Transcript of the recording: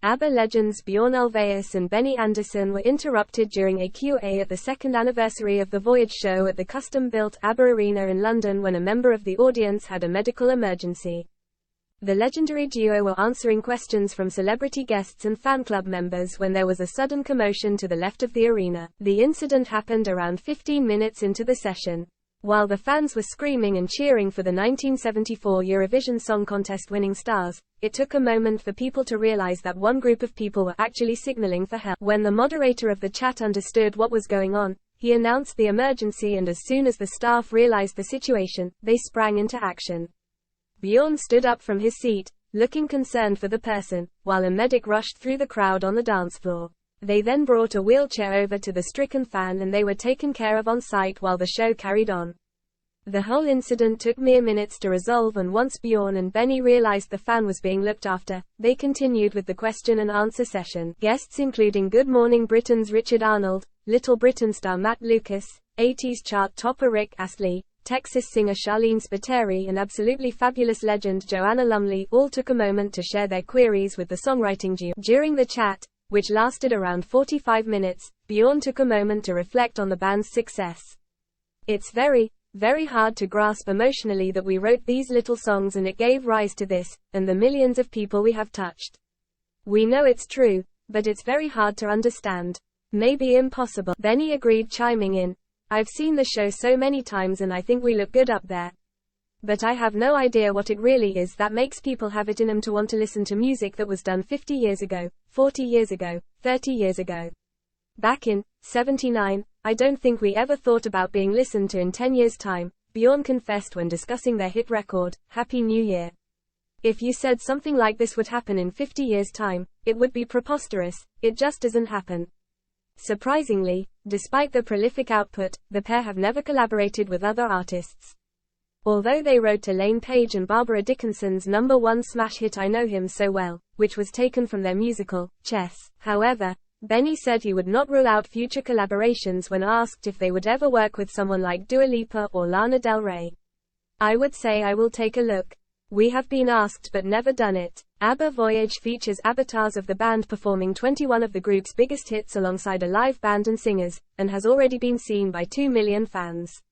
ABBA legends Bjorn Ulvaeus and Benny Andersson were interrupted during a Q&A at the second anniversary of the Voyage show at the custom-built ABBA Arena in London when a member of the audience had a medical emergency. The legendary duo were answering questions from celebrity guests and fan club members when there was a sudden commotion to the left of the arena. The incident happened around 15 minutes into the session. While the fans were screaming and cheering for the 1974 Eurovision Song Contest winning stars, it took a moment for people to realize that one group of people were actually signaling for help. When the moderator of the chat understood what was going on, he announced the emergency, and as soon as the staff realized the situation, they sprang into action. Bjorn stood up from his seat, looking concerned for the person, while a medic rushed through the crowd on the dance floor. They then brought a wheelchair over to the stricken fan and they were taken care of on site while the show carried on. The whole incident took mere minutes to resolve, and once Bjorn and Benny realized the fan was being looked after, they continued with the question and answer session. Guests including Good Morning Britain's Richard Arnold, Little Britain star Matt Lucas, 80s chart topper Rick Astley, Texas singer Charlene Spiteri and absolutely fabulous legend Joanna Lumley all took a moment to share their queries with the songwriting duo. During the chat, which lasted around 45 minutes, Bjorn took a moment to reflect on the band's success. "It's very hard to grasp emotionally that we wrote these little songs and it gave rise to this, and the millions of people we have touched. We know it's true, but it's very hard to understand. Maybe impossible." Benny agreed, chiming in, "I've seen the show so many times and I think we look good up there. But I have no idea what it really is that makes people have it in them to want to listen to music that was done 50 years ago, 40 years ago, 30 years ago. Back in '79, I don't think we ever thought about being listened to in 10 years' time," Bjorn confessed when discussing their hit record, Happy New Year. "If you said something like this would happen in 50 years' time, it would be preposterous. It just doesn't happen." Surprisingly, despite the prolific output, the pair have never collaborated with other artists. Although they wrote Elaine Paige and Barbara Dickinson's #1 smash hit I Know Him So Well, which was taken from their musical, Chess. However, Benny said he would not rule out future collaborations when asked if they would ever work with someone like Dua Lipa or Lana Del Rey. "I would say I will take a look. We have been asked but never done it." ABBA Voyage features avatars of the band performing 21 of the group's biggest hits alongside a live band and singers, and has already been seen by 2 million fans.